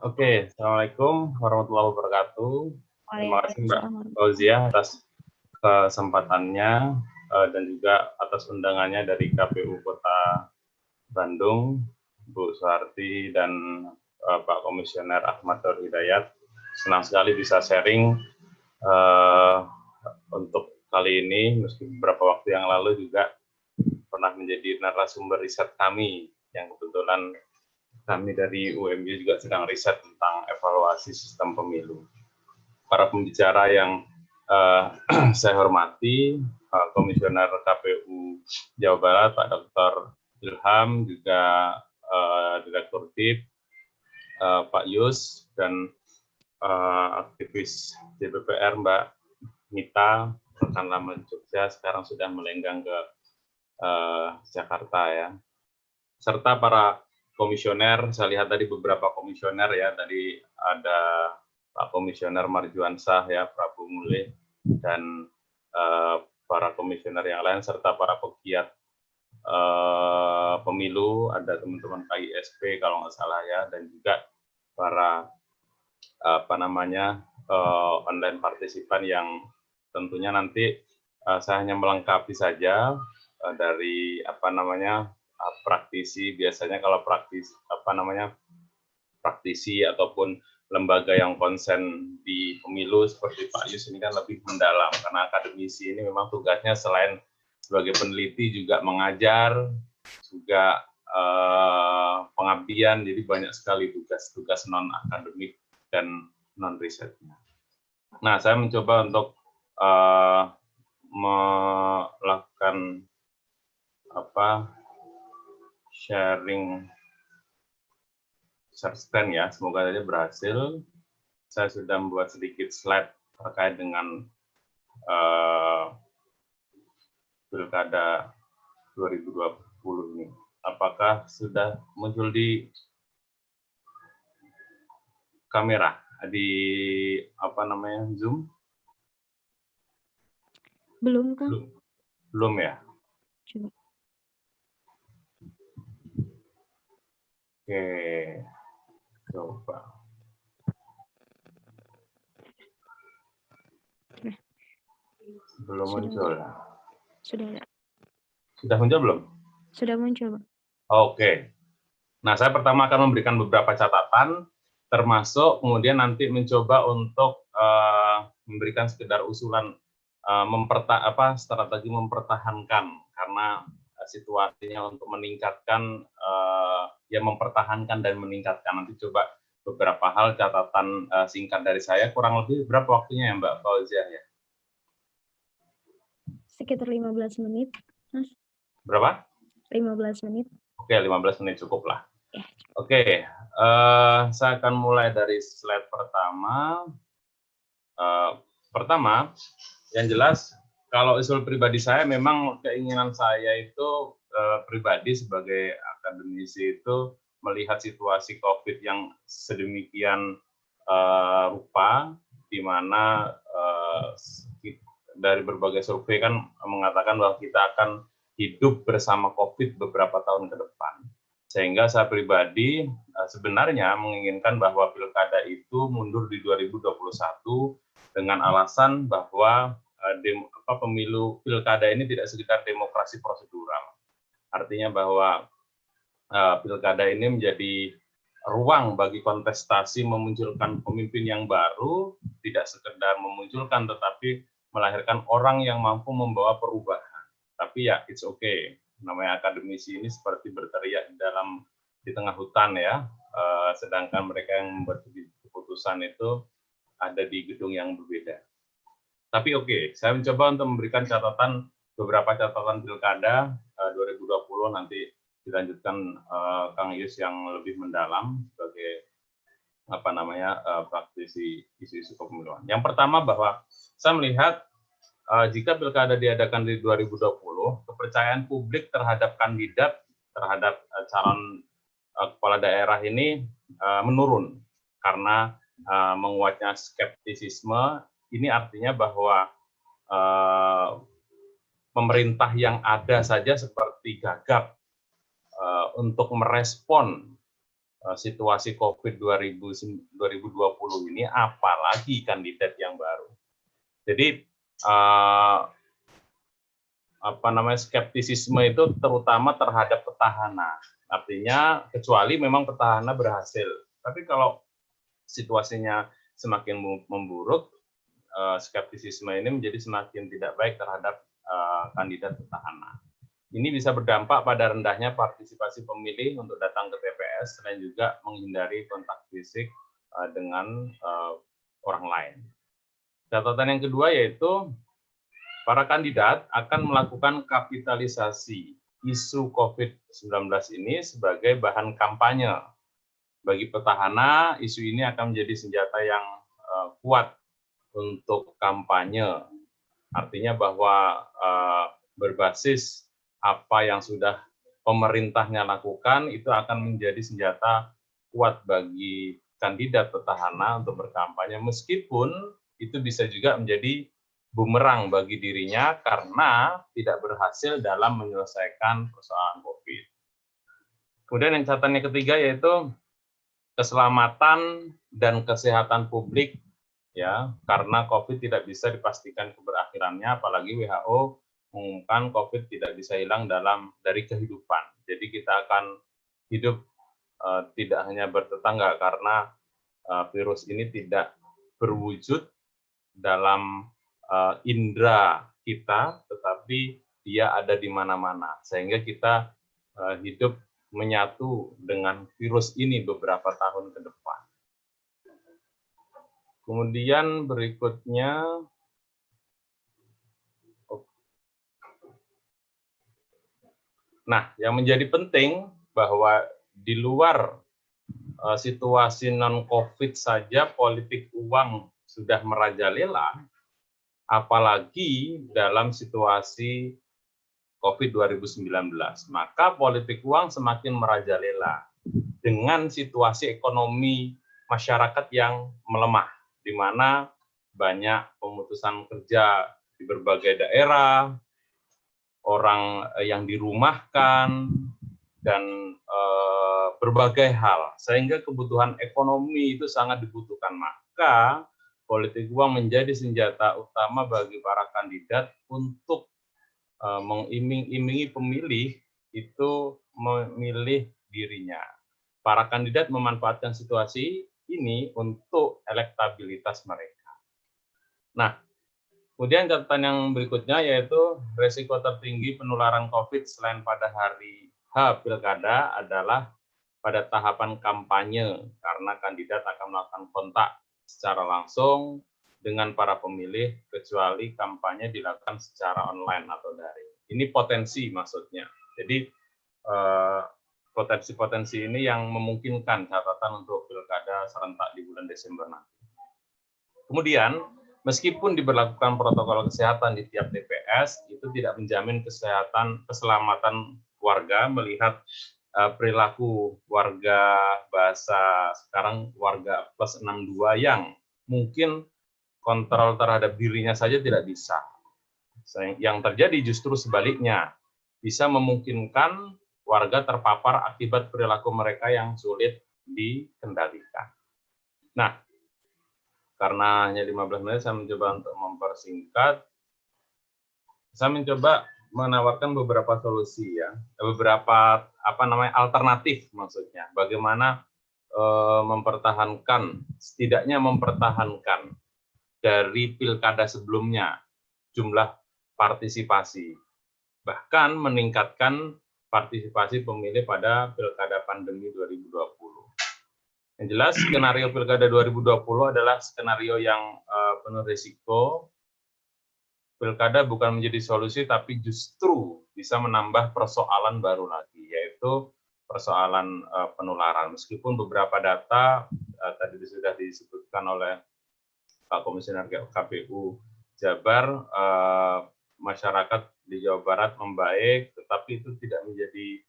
Oke, Assalamualaikum warahmatullahi wabarakatuh. Terima kasih Mbak Waalaikumsalam Fauzia atas kesempatannya dan juga atas undangannya dari KPU Kota Bandung, Bu Suharti dan Pak Komisioner Ahmad Nur Hidayat. Senang sekali bisa sharing untuk kali ini, meski beberapa waktu yang lalu juga pernah menjadi narasumber riset kami yang kebetulan kami dari UMY juga sedang riset tentang evaluasi sistem pemilu. Para pembicara yang saya hormati, Komisioner KPU Jawa Barat, Pak Dr. Ilham, juga Direktur DIP, Pak Yus, dan aktivis DPPR Mbak Mita, rekan lama Jogja, sekarang sudah melenggang ke Jakarta ya. Serta para komisioner, saya lihat tadi beberapa komisioner ya, tadi ada Pak Komisioner Marjuansyah ya, Prabu Mulih, dan para komisioner yang lain, serta para pegiat pemilu, ada teman-teman KISP kalau nggak salah ya, dan juga para online partisipan yang tentunya nanti saya hanya melengkapi saja dari praktisi. Biasanya kalau praktisi ataupun lembaga yang konsen di pemilu seperti Pak Yus ini kan lebih mendalam, karena akademisi ini memang tugasnya selain sebagai peneliti juga mengajar, juga pengabdian, jadi banyak sekali tugas-tugas non akademik dan non risetnya. Nah, saya mencoba untuk melakukan sharing share screen ya, semoga saja berhasil. Saya sudah membuat sedikit slide terkait dengan Pilkada 2020 ini. Apakah sudah muncul di kamera, di Zoom? Belum, Kang. Belum ya? Coba. Oke, coba. Belum muncul. Sudah muncul belum? Sudah muncul. Oke. Nah, saya pertama akan memberikan beberapa catatan, termasuk kemudian nanti mencoba untuk memberikan sekedar usulan strategi mempertahankan, karena situasinya untuk meningkatkan, mempertahankan dan meningkatkan. Nanti coba beberapa hal catatan singkat dari saya, kurang lebih berapa waktunya ya Mbak Fauzia ya? Sekitar 15 menit, Mas. Berapa? 15 menit. Oke, 15 menit cukup lah. Ya. Oke, saya akan mulai dari slide pertama. Pertama, yang jelas, kalau usul pribadi saya, memang keinginan saya itu pribadi sebagai akademisi itu melihat situasi COVID yang sedemikian rupa, di mana dari berbagai survei kan mengatakan bahwa kita akan hidup bersama COVID beberapa tahun ke depan. Sehingga saya pribadi sebenarnya menginginkan bahwa pilkada itu mundur di 2021 dengan alasan bahwa pemilu pilkada ini tidak sekedar demokrasi prosedural. Artinya bahwa pilkada ini menjadi ruang bagi kontestasi memunculkan pemimpin yang baru, tidak sekedar memunculkan tetapi melahirkan orang yang mampu membawa perubahan. Tapi ya it's okay. Namanya akademisi ini seperti berteriak di tengah hutan ya, sedangkan mereka yang membuat keputusan itu ada di gedung yang berbeda. Tapi oke, saya mencoba untuk memberikan beberapa catatan pilkada 2020, nanti dilanjutkan Kang Yus yang lebih mendalam sebagai praktisi isu-isu kepemiluan. Yang pertama bahwa saya melihat jika pilkada diadakan di 2020, kepercayaan publik terhadap kandidat, terhadap calon kepala daerah ini menurun karena menguatnya skeptisisme. Ini artinya bahwa pemerintah yang ada saja seperti gagap untuk merespon situasi COVID 2020 ini, apalagi kandidat yang baru. Jadi skeptisisme itu terutama terhadap petahana. Artinya kecuali memang petahana berhasil. Tapi kalau situasinya semakin memburuk, skeptisisme ini menjadi semakin tidak baik terhadap kandidat petahana. Ini bisa berdampak pada rendahnya partisipasi pemilih untuk datang ke TPS, dan juga menghindari kontak fisik dengan orang lain. Catatan yang kedua yaitu para kandidat akan melakukan kapitalisasi isu COVID-19 ini sebagai bahan kampanye. Bagi petahana, isu ini akan menjadi senjata yang kuat untuk kampanye. Artinya bahwa berbasis apa yang sudah pemerintahnya lakukan itu akan menjadi senjata kuat bagi kandidat petahana untuk berkampanye, meskipun itu bisa juga menjadi bumerang bagi dirinya karena tidak berhasil dalam menyelesaikan persoalan COVID. Kemudian yang catatan yang ketiga yaitu keselamatan dan kesehatan publik, ya, karena COVID tidak bisa dipastikan keberakhirannya, apalagi WHO mengumumkan COVID tidak bisa hilang dari kehidupan. Jadi kita akan hidup tidak hanya bertetangga, karena virus ini tidak berwujud dalam indera kita, tetapi dia ada di mana-mana, sehingga kita hidup menyatu dengan virus ini beberapa tahun ke depan. Kemudian berikutnya, nah, yang menjadi penting bahwa di luar situasi non-COVID saja politik uang sudah merajalela, apalagi dalam situasi COVID 2019. Maka politik uang semakin merajalela dengan situasi ekonomi masyarakat yang melemah, di mana banyak pemutusan kerja di berbagai daerah, orang yang dirumahkan, dan berbagai hal, sehingga kebutuhan ekonomi itu sangat dibutuhkan. Maka politik uang menjadi senjata utama bagi para kandidat untuk mengiming-imingi pemilih itu memilih dirinya. Para kandidat memanfaatkan situasi ini untuk elektabilitas mereka. Nah, kemudian catatan yang berikutnya yaitu resiko tertinggi penularan COVID selain pada hari H pilkada adalah pada tahapan kampanye, karena kandidat akan melakukan kontak secara langsung dengan para pemilih, kecuali kampanye dilakukan secara online atau daring. Ini potensi maksudnya. Jadi potensi-potensi ini yang memungkinkan catatan untuk pilkada serentak di bulan Desember nanti. Kemudian, meskipun diberlakukan protokol kesehatan di tiap TPS, itu tidak menjamin keselamatan warga. Melihat perilaku warga, bahasa sekarang warga plus 62 yang mungkin kontrol terhadap dirinya saja tidak bisa. Yang terjadi justru sebaliknya, bisa memungkinkan warga terpapar akibat perilaku mereka yang sulit dikendalikan. Nah, karena hanya 15 menit, saya mencoba untuk mempersingkat. Saya mencoba menawarkan beberapa solusi, ya, beberapa alternatif maksudnya. Bagaimana setidaknya mempertahankan dari pilkada sebelumnya jumlah partisipasi, bahkan meningkatkan partisipasi pemilih pada pilkada pandemi 2020. Yang jelas, skenario pilkada 2020 adalah skenario yang penuh risiko. Pilkada bukan menjadi solusi, tapi justru bisa menambah persoalan baru lagi, yaitu persoalan penularan. Meskipun beberapa data tadi sudah disebutkan oleh Pak Komisioner KPU Jabar, masyarakat di Jawa Barat membaik, tetapi itu tidak menjadi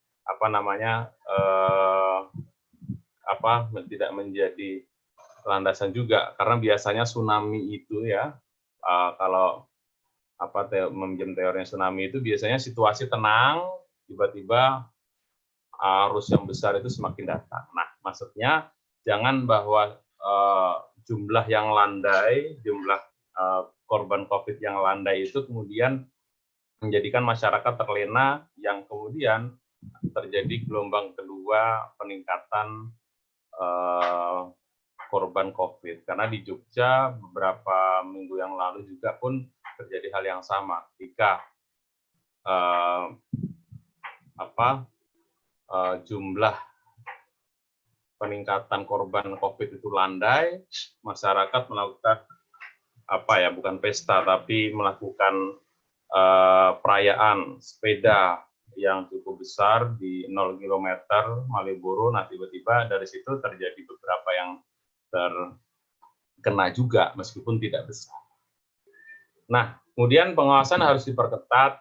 tidak menjadi landasan juga, karena biasanya tsunami itu, ya, kalau meminjam teorinya tsunami itu biasanya situasi tenang, tiba-tiba arus yang besar itu semakin datang. Nah, Maksudnya jangan bahwa jumlah yang landai, jumlah korban COVID yang landai itu kemudian menjadikan masyarakat terlena yang kemudian terjadi gelombang kedua peningkatan korban COVID. Karena di Jogja beberapa minggu yang lalu juga pun terjadi hal yang sama ketika jumlah peningkatan korban COVID itu landai, masyarakat melakukan bukan pesta tapi melakukan perayaan sepeda yang cukup besar di 0 km Malioboro. Nah, tiba-tiba dari situ terjadi beberapa yang terkena juga meskipun tidak besar. Nah, kemudian pengawasan harus diperketat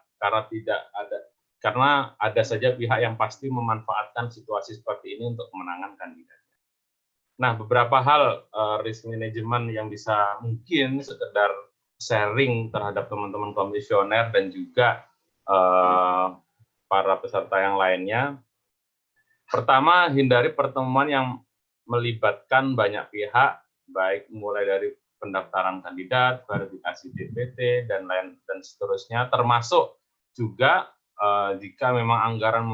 karena ada saja pihak yang pasti memanfaatkan situasi seperti ini untuk kemenangan kandidat. Nah, beberapa hal risk management yang bisa mungkin sekedar sharing terhadap teman-teman komisioner dan juga para peserta yang lainnya. Pertama, hindari pertemuan yang melibatkan banyak pihak, baik mulai dari pendaftaran kandidat, verifikasi DPT, dan seterusnya, termasuk juga jika memang anggaran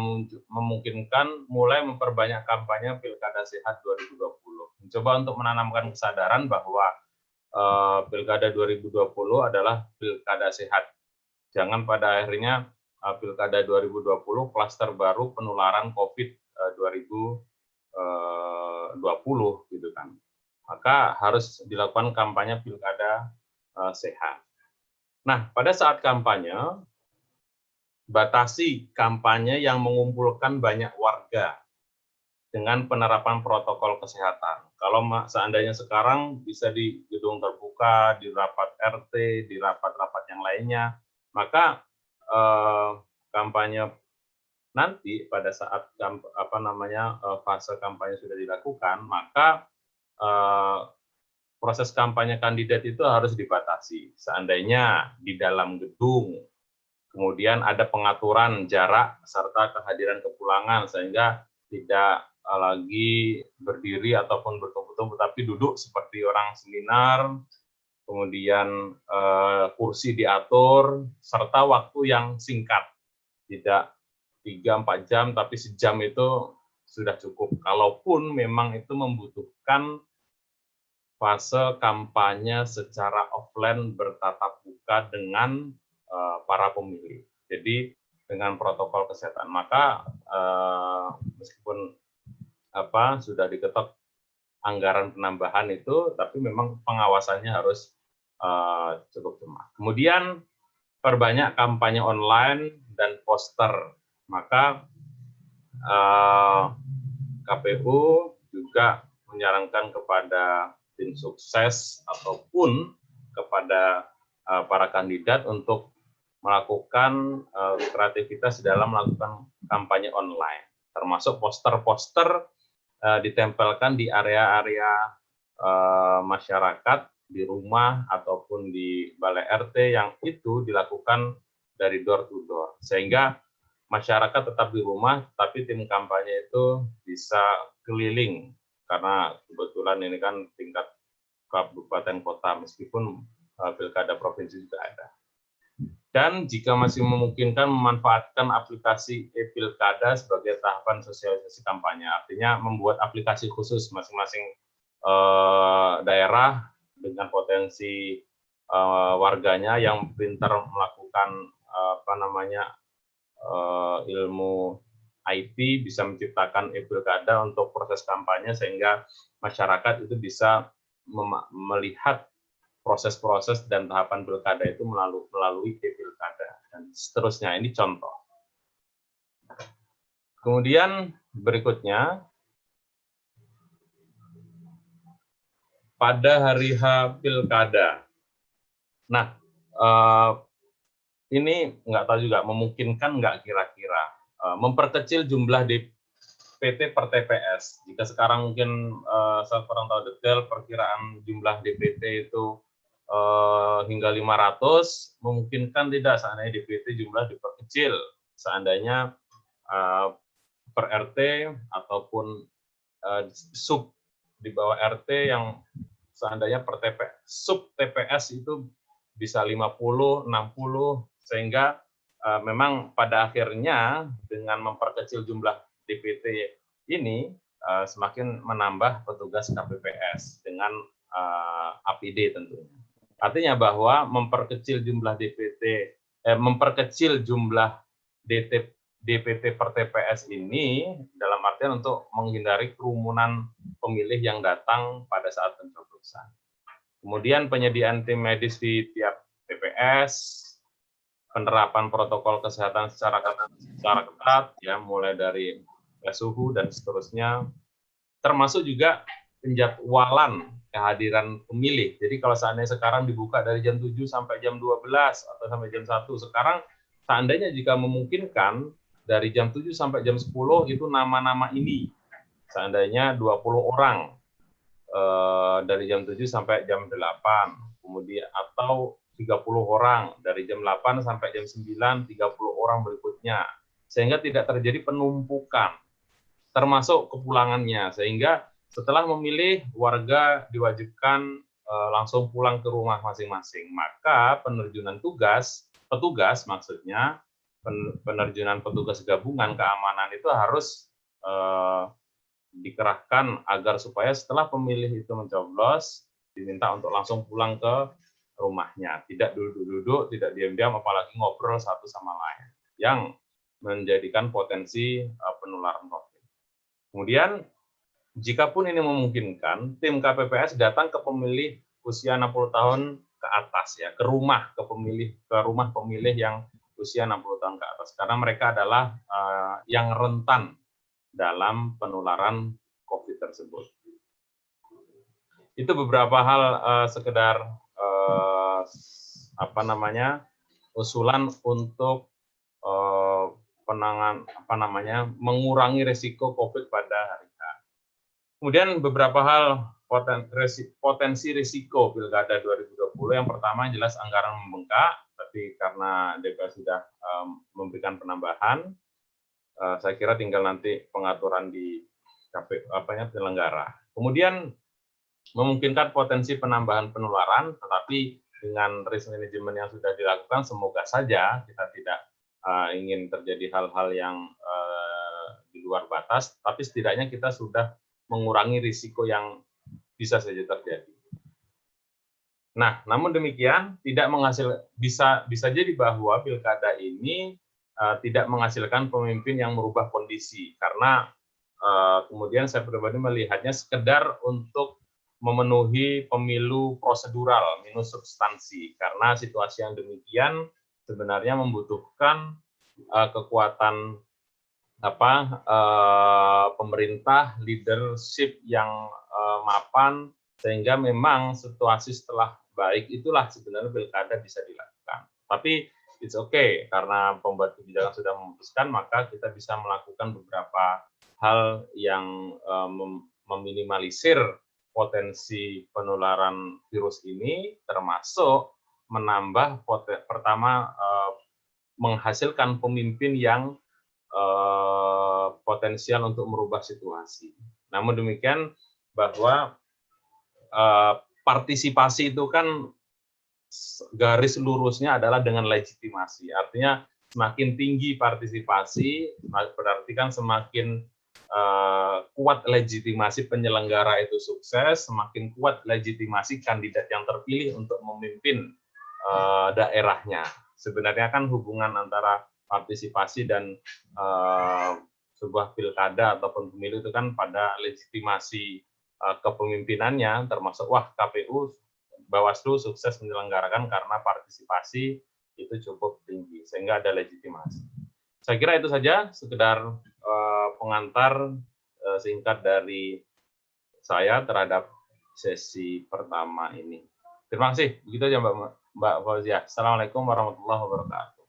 memungkinkan, mulai memperbanyak kampanye Pilkada Sehat 2020. Mencoba untuk menanamkan kesadaran bahwa Pilkada 2020 adalah Pilkada Sehat. Jangan pada akhirnya Pilkada 2020 klaster baru penularan COVID 2020 gitu kan. Maka harus dilakukan kampanye Pilkada Sehat. Nah, pada saat kampanye, batasi kampanye yang mengumpulkan banyak warga dengan penerapan protokol kesehatan. Kalau seandainya sekarang bisa di gedung terbuka, di rapat RT, di rapat-rapat yang lainnya, maka kampanye nanti pada saat fase kampanye sudah dilakukan, maka proses kampanye kandidat itu harus dibatasi. Seandainya di dalam gedung, kemudian ada pengaturan jarak serta kehadiran kepulangan sehingga tidak lagi berdiri ataupun bertumpuk-tumpuk, tapi duduk seperti orang seminar, kemudian kursi diatur, serta waktu yang singkat, tidak 3-4 jam, tapi sejam itu sudah cukup. Kalaupun memang itu membutuhkan fase kampanye secara offline bertatap muka dengan para pemilih. Jadi dengan protokol kesehatan, maka meskipun sudah diketok anggaran penambahan itu, tapi memang pengawasannya harus cukup lemah. Kemudian perbanyak kampanye online dan poster. Maka KPU juga menyarankan kepada tim sukses ataupun kepada para kandidat untuk melakukan kreativitas dalam melakukan kampanye online, termasuk poster-poster ditempelkan di area-area masyarakat, di rumah ataupun di balai RT yang itu dilakukan dari door to door, sehingga masyarakat tetap di rumah, tapi tim kampanye itu bisa keliling, karena kebetulan ini kan tingkat kabupaten kota, meskipun pilkada provinsi juga ada. Dan jika masih memungkinkan, memanfaatkan aplikasi e-pilkada sebagai tahapan sosialisasi kampanye, artinya membuat aplikasi khusus masing-masing daerah dengan potensi warganya yang pintar melakukan ilmu IT, bisa menciptakan e-pilkada untuk proses kampanye sehingga masyarakat itu bisa melihat proses-proses dan tahapan pilkada itu melalui e-pilkada dan seterusnya. Ini contoh. Kemudian berikutnya, pada hari H pilkada. Nah, ini nggak tahu juga memungkinkan nggak kira-kira memperkecil jumlah DPT per TPS. Jika sekarang mungkin saya kurang tahu detail perkiraan jumlah DPT itu hingga 500, memungkinkan tidak seandainya DPT jumlah diperkecil, seandainya per RT ataupun sub di bawah RT yang seandainya per sub TPS itu bisa 50, 60, sehingga memang pada akhirnya dengan memperkecil jumlah DPT ini semakin menambah petugas KPPS dengan APD tentunya. Artinya bahwa memperkecil jumlah memperkecil jumlah DPT per TPS ini dalam artian untuk menghindari kerumunan pemilih yang datang pada saat pencoblosan. Kemudian penyediaan tim medis di tiap TPS, penerapan protokol kesehatan secara ketat, ya, mulai dari tes suhu dan seterusnya, termasuk juga penjadwalan kehadiran pemilih. Jadi kalau seandainya sekarang dibuka dari jam 7 sampai jam 12 atau sampai jam 1, sekarang seandainya jika memungkinkan dari jam 7 sampai jam 10 itu nama-nama ini. Seandainya 20 orang dari jam 7 sampai jam 8, kemudian atau 30 orang dari jam 8 sampai jam 9, 30 orang berikutnya. Sehingga tidak terjadi penumpukan, termasuk kepulangannya. Sehingga setelah memilih, warga diwajibkan langsung pulang ke rumah masing-masing. Maka penerjunan petugas maksudnya, penerjunan petugas gabungan keamanan itu harus dikerahkan agar supaya setelah pemilih itu mencoblos, diminta untuk langsung pulang ke rumahnya. Tidak duduk-duduk, tidak diam-diam, apalagi ngobrol satu sama lain, yang menjadikan potensi penularan COVID. Kemudian, jikapun ini memungkinkan, tim KPPS datang ke pemilih usia 60 tahun ke atas, ya, ke rumah pemilih yang usia 60 tahun ke atas, karena mereka adalah yang rentan dalam penularan COVID tersebut. Itu beberapa hal sekedar usulan untuk mengurangi risiko COVID pada hari H. Kemudian beberapa hal potensi risiko Pilkada 2020. Yang pertama jelas anggaran membengkak, tapi karena DPR sudah memberikan penambahan, saya kira tinggal nanti pengaturan di penyelenggara. Kemudian memungkinkan potensi penambahan penularan, tetapi dengan risk management yang sudah dilakukan, semoga saja kita tidak ingin terjadi hal-hal yang di luar batas, tapi setidaknya kita sudah mengurangi risiko yang bisa saja terjadi. Nah, namun demikian bisa jadi bahwa pilkada ini tidak menghasilkan pemimpin yang merubah kondisi, karena kemudian saya pribadi melihatnya sekedar untuk memenuhi pemilu prosedural minus substansi, karena situasi yang demikian sebenarnya membutuhkan kekuatan pemerintah, leadership yang mapan, sehingga memang situasi setelah baik itulah sebenarnya pilkada bisa dilakukan. Tapi it's okay, karena pembuat kebijakan sudah memutuskan, maka kita bisa melakukan beberapa hal yang meminimalisir potensi penularan virus ini, termasuk menambah menghasilkan pemimpin yang potensial untuk merubah situasi. Namun demikian, bahwa partisipasi itu kan garis lurusnya adalah dengan legitimasi. Artinya semakin tinggi partisipasi, berarti kan semakin kuat legitimasi penyelenggara itu sukses, semakin kuat legitimasi kandidat yang terpilih untuk memimpin daerahnya. Sebenarnya kan hubungan antara partisipasi dan sebuah pilkada ataupun pemilu itu kan pada legitimasi kepemimpinannya, termasuk KPU, Bawaslu sukses menyelenggarakan karena partisipasi itu cukup tinggi, sehingga ada legitimasi. Saya kira itu saja, sekedar pengantar singkat dari saya terhadap sesi pertama ini. Terima kasih. Begitu aja Mbak Fauzia. Assalamualaikum warahmatullahi wabarakatuh.